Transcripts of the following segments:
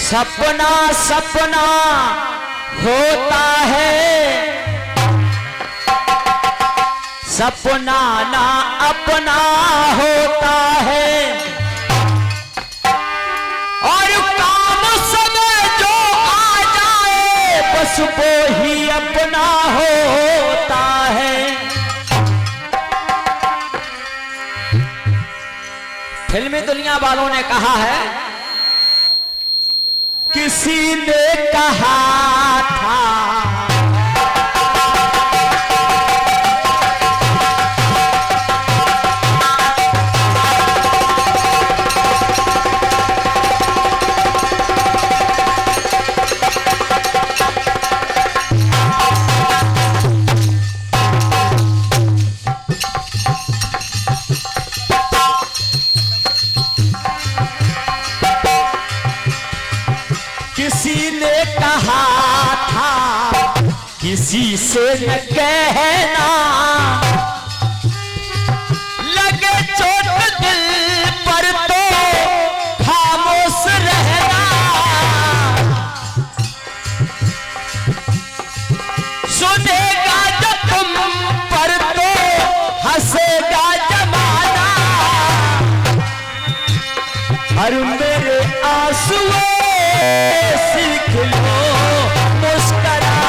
सपना सपना होता है, सपना ना अपना होता है, और काम समय जो आ जाए बस वो ही अपना होता है। फिल्मी दुनिया वालों ने कहा है, किसी ने कहा था किसी से न कहना, लगे चोट दिल पर तो खामोश रहना, सुनेगा जब तुम पर तो हंसेगा जमाना, हर मेरे आंसुओं सीख लो मुस्कुराना।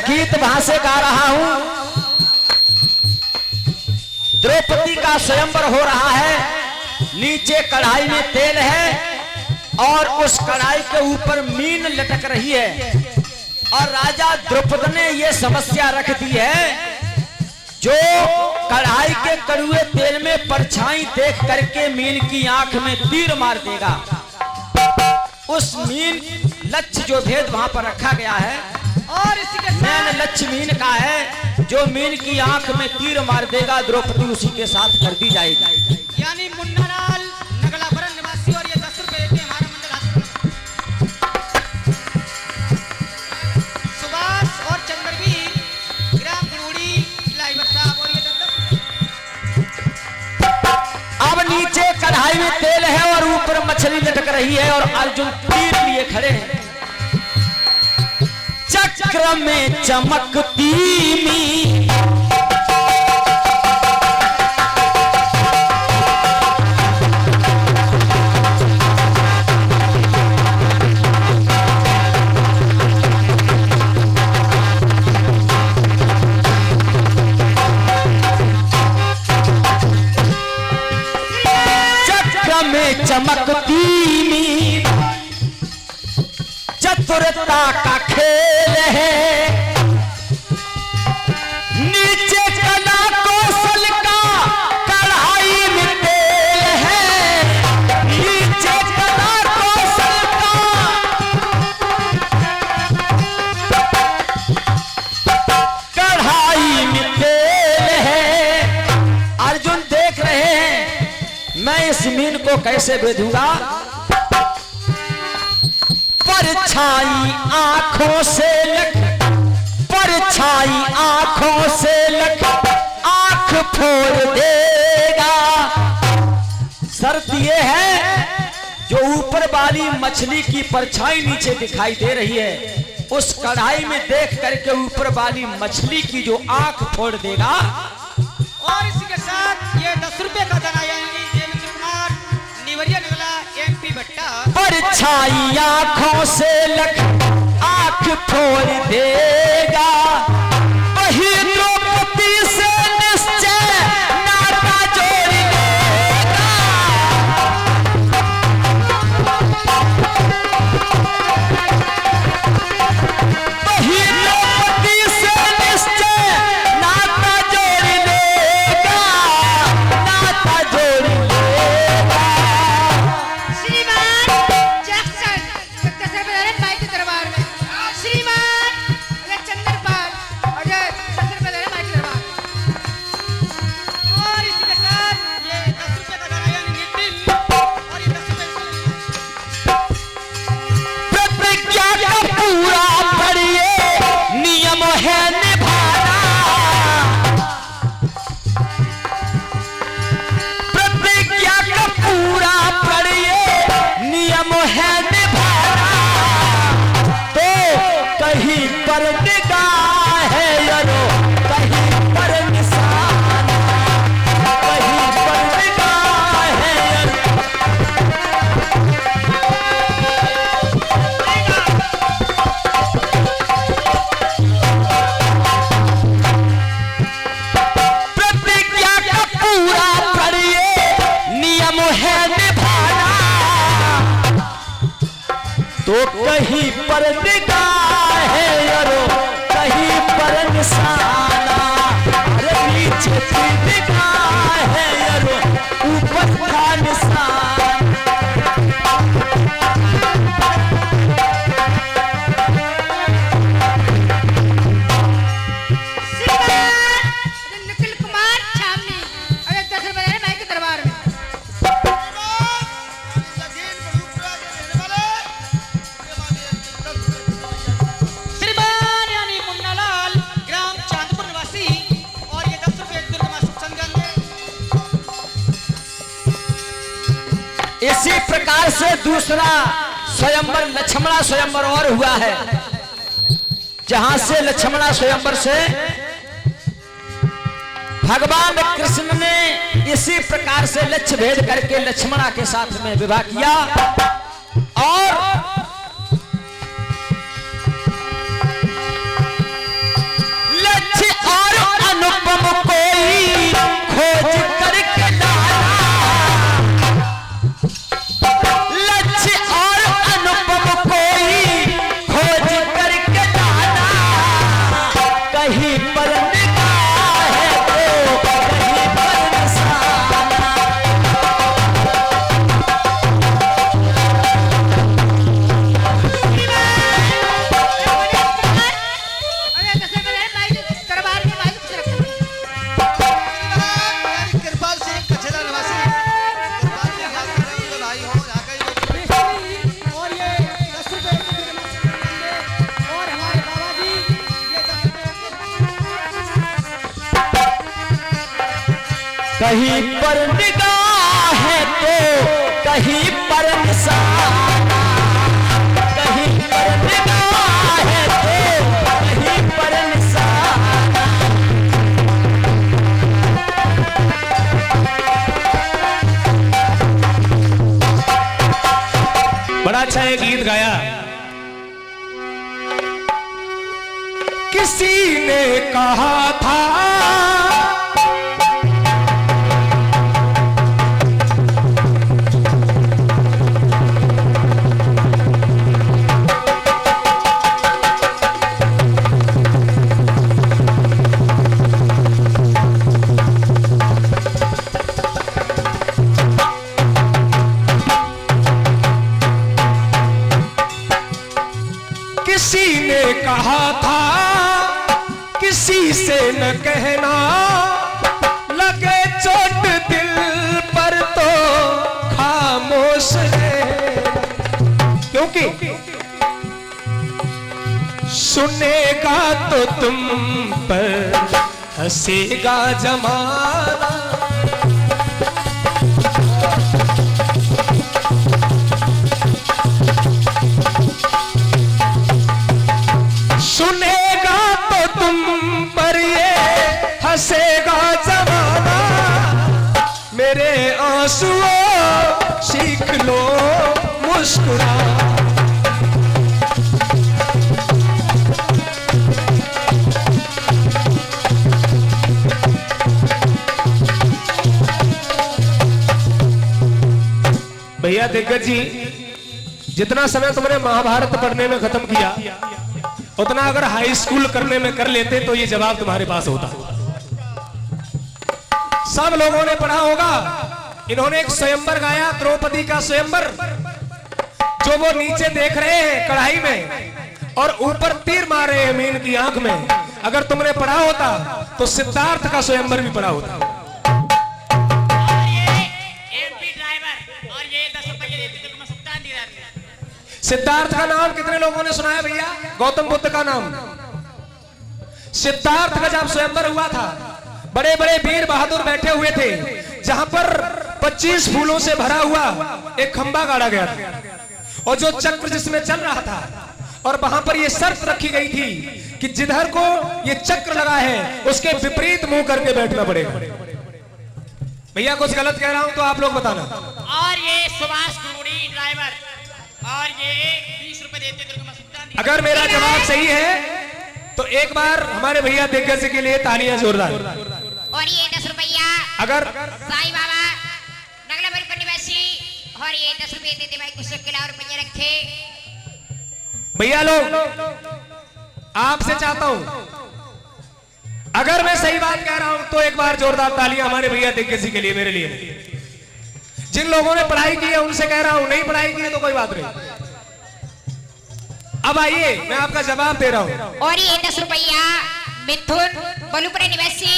गीत वहां से गा रहा हूं, द्रौपदी का स्वयंवर हो रहा है, नीचे कढ़ाई में तेल है और उस कढ़ाई के ऊपर मीन लटक रही है, और राजा द्रुपद ने यह समस्या रख दी है, जो कढ़ाई के कड़ुए तेल में परछाई देख करके मीन की आंख में तीर मार देगा, उस मीन लक्ष्य जो भेद वहां पर रखा गया है, और इसी के साथ लक्ष्य मीन का है, जो मीन की आंख में तीर मार देगा द्रौपदी उसी के साथ कर दी जाएगी। यानी मुन्नालाल नगलाभरण निवासी, और ये 10 रुपए देते हमारा मंडल सुभाष और चंद्रवीर ग्राम गुड़ूड़ी लाइवर साहब, और ये 10। अब नीचे कढ़ाई में तेल है और ऊपर मछली लटक रही है, और अर्जुन तीर लिए खड़े हैं, चक्र में चमकती मीन, चक्र में चमकती मीन, चतुरता का खेल है, नीचे कला कौशल का कढ़ाई में तेल है, नीचे कला कौशल का कढ़ाई में तेल है। अर्जुन देख रहे हैं, मैं इस मीन को कैसे भेजूंगा, परछाई आंखों से लग, परछाई आंखों से लग, आंख फोड़ देगा। शर्त ये है, जो ऊपर वाली मछली की परछाई नीचे दिखाई दे रही है, उस कढ़ाई में देख करके ऊपर वाली मछली की जो आंख फोड़ देगा। और इसी के साथ ये 10 रुपए का दाना, यानी देवेंद्र कुमार निवरिया नगला MP भट्टा, परछाई आंखों से लग, आंख फोड़ देगा, वही द्रौपदी से निश्चय नाता जोड़ लेगा, वही द्रौपदी से निश्चय नाता जोड़ लेगा, नाता जोड़ लेगा। श्रीमान जैक्सन 10 रुपए दे रहे भाई के दरबार में, श्रीमान चंद्रपाल तो कहीं पर निगाह है यारो, कहीं पर निशाना, अरे नीचे की निगाह है यारो, ऊपर का निशान। निखिल कुमार छावनी अरे 10 रुपए भाई के दरबार में। श्रीमान यानी मुन्नालाल ग्राम चांदपुर निवासी और ये 10 रुपए दुर्गमा संगम। इसी प्रकार से दूसरा स्वयंवर लक्ष्मणा स्वयंवर और हुआ है, जहां से लक्ष्मणा स्वयंवर से भगवान कृष्ण ने इसी प्रकार से लक्ष्य भेद करके लक्ष्मणा के साथ में विवाह किया। और लक्ष्य और अनुपम कोई खोज करके लाना, लक्ष्य और अनुपम कोई खोज करके लाना, कहीं पर निगाह है तो कहीं पर निशाना। अरे 10 रुपए भाई के दरबार में भाई कुछ रखा। कृपाल सिंह कचरा निवासी कृपाल सिंह याद कर रहे हैं उनके भाई हो यहाँ का ही और ये 10 रुपए और हमारे बाबा जी ये 10 कहीं पर निगाह है तो कहीं पर निशाना, कहीं पर निगाह है तो कहीं पर निशाना। बड़ा अच्छा ये गीत गाया। किसी ने कहा था किसी ने कहा था किसी से न कहना, लगे चोट दिल पर तो खामोश है, क्योंकि सुनेगा तो तुम पर हंसेगा जमाना। सुनेगा तो तुम पर ये हंसेगा जमाना, मेरे आंसुओं सीख लो मुस्कुरा। भैया दिग्गज जी, जितना समय तुमने महाभारत पढ़ने में खत्म किया उतना अगर हाई स्कूल करने में कर लेते तो ये जवाब तुम्हारे पास होता। सब लोगों ने पढ़ा होगा, इन्होंने एक स्वयंवर गाया, द्रौपदी का स्वयंवर, जो वो नीचे देख रहे हैं कढ़ाई में और ऊपर तीर मार रहे हैं मीन की आंख में। अगर तुमने पढ़ा होता तो सिद्धार्थ का स्वयंवर भी पढ़ा होता। और ये एमपी ड्राइवर और ये 10 रुपए देते तो मैं सप्ताह दी रात में। सिद्धार्थ का नाम कितने लोगों ने सुना है भैया? गौतम बुद्ध का नाम। सिद्धार्थ का जब स्वयंवर हुआ था, बड़े बड़े वीर बहादुर बैठे हुए थे, जहां पर 25 फूलों से भरा हुआ एक खंबा गाड़ा गया था, और जो चक्र जिसमें चल रहा था, और वहां पर यह शर्त रखी गई थी कि जिधर को ये चक्र लगा है उसके विपरीत मुंह करके बैठना पड़ेगा। भैया कुछ गलत कह रहा हूं तो आप लोग बताना। और ये सुभाष गुरुड़ी ड्राइवर और ये 20 रुपए देते दुर्गा सुल्तान। अगर मेरा जवाब सही है तो एक बार हमारे भैया दिग्गज के लिए तालियां जोरदार। और ये 10 रुपया अगर साईं बाबा नगला पर निवासी और ये 10 रुपए देते भाई कुछ किला और रुपये रखे भैया लोग, आपसे चाहता हूं, अगर मैं सही बात कह रहा हूं तो एक बार जोरदार तालियां हमारे भैया दिग्गज के लिए, मेरे लिए। जिन लोगों ने पढ़ाई की है उनसे कह रहा हूं, नहीं पढ़ाई की है तो कोई बात नहीं। अब आइए, मैं आपका जवाब दे रहा हूं। और ये 10 रुपया मिथुन बलुपुरा निवासी,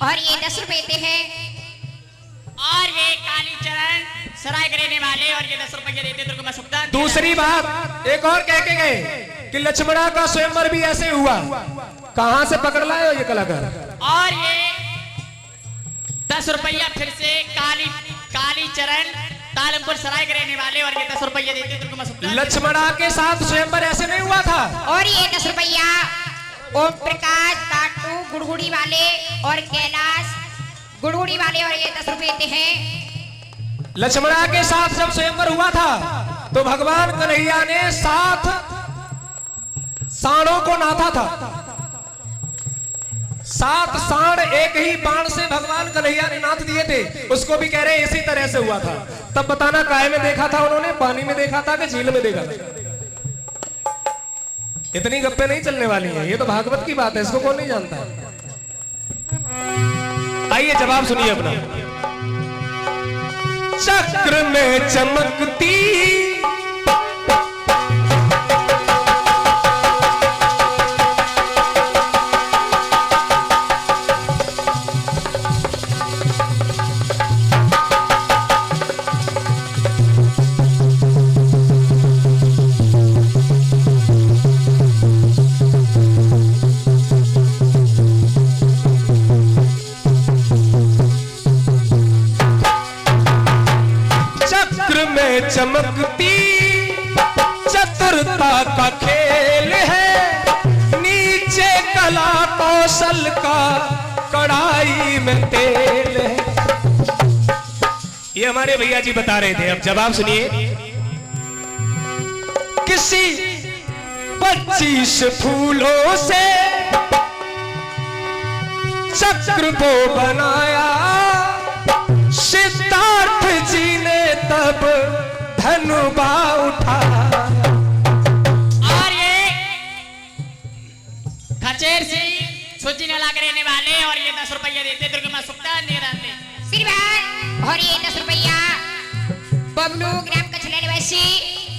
और ये 10 रुपए देते हैं। और ये कालीचरण सराय रहने वाले, और ये 10 रुपये देते दुर्गमा सुक्ता। दूसरी बात एक और कह के गए कि लक्ष्मणा का स्वयंवर भी ऐसे हुआ। कहां से पकड़ लाए हो ये कलाकार? और ये 10 रुपया फिर से कालीचरण तालमपुर सराय के रहने वाले, और ये 10 रुपये देते दुर्गमा सुक्ता। लक्ष्मणा के साथ स्वयंवर ऐसे नहीं हुआ था। और ये 10 रुपया ओम प्रकाश टाटू गुड़गुड़ी वाले और कैलाश गुड़गुड़ी वाले, और ये 10 रुपए देते हैं। लक्ष्मणा के साथ जब स्वयंवर हुआ था तो भगवान कन्हैया ने 7 सांडों को नाथा था। 7 सांड एक ही बाण से भगवान कन्हैया ने नाथ दिए थे। उसको भी कह रहे इसी तरह से हुआ था। तब बताना काय में देखा था उन्होंने, पानी में देखा था कि झील में देखा था? इतनी गप्पे नहीं चलने वाली हैं, ये तो भागवत की बात है, इसको कौन नहीं जानता। आइए जवाब सुनिए अपना। चक्र में चमकती चमकती चतुरता का खेल है, नीचे कला कौशल का कढ़ाई में तेल है। ये हमारे भैया जी बता रहे थे। अब जवाब सुनिए। किसी 25 फूलों से चक्र को बनाया, सिद्धार्थ जी ने तब धनुबा उठा। और ये खचेर से सूची न लाकर रहने वाले, और ये 10 रुपये देते दुर्गमा सुक्ता निराते। श्रीमान, और ये 10 रुपया बबलू ग्राम कचला निवासी,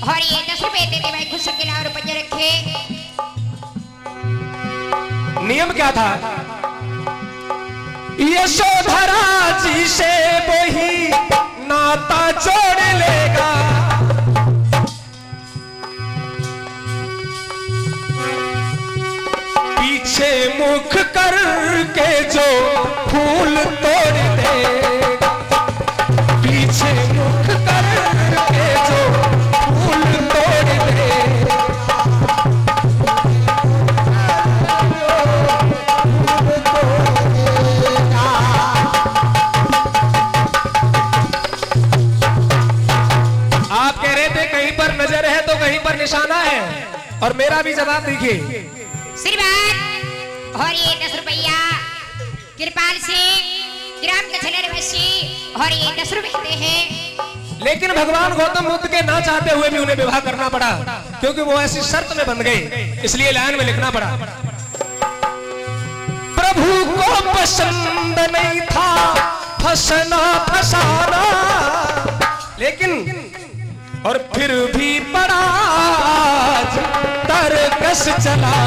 और ये 10 रुपए देते भाई खुश के लाओ रुपये रखे। नियम क्या था? यशोधरा जी से वही नाता जोड़ लेगा, पीछे मुख करके जो फूल तोड़ देगा, पीछे मुख करके जो फूल तोड़ देगा। आप कह रहे थे कहीं पर नजर है तो कहीं पर निशाना है, और मेरा भी जवाब देखिए। श्रीमान, और ये 10 रुपया कृपाल सिंह ग्राम कचला निवासी, और ये 10 रुपए देते हैं। लेकिन भगवान गौतम बुद्ध के ना चाहते हुए भी उन्हें विवाह करना पड़ा, क्योंकि वो ऐसी शर्त में बंध गए, इसलिए लाइन में लिखना पड़ा। प्रभु को पसंद नहीं था फसना फसाना, लेकिन और फिर भी पड़ा तरकस चला।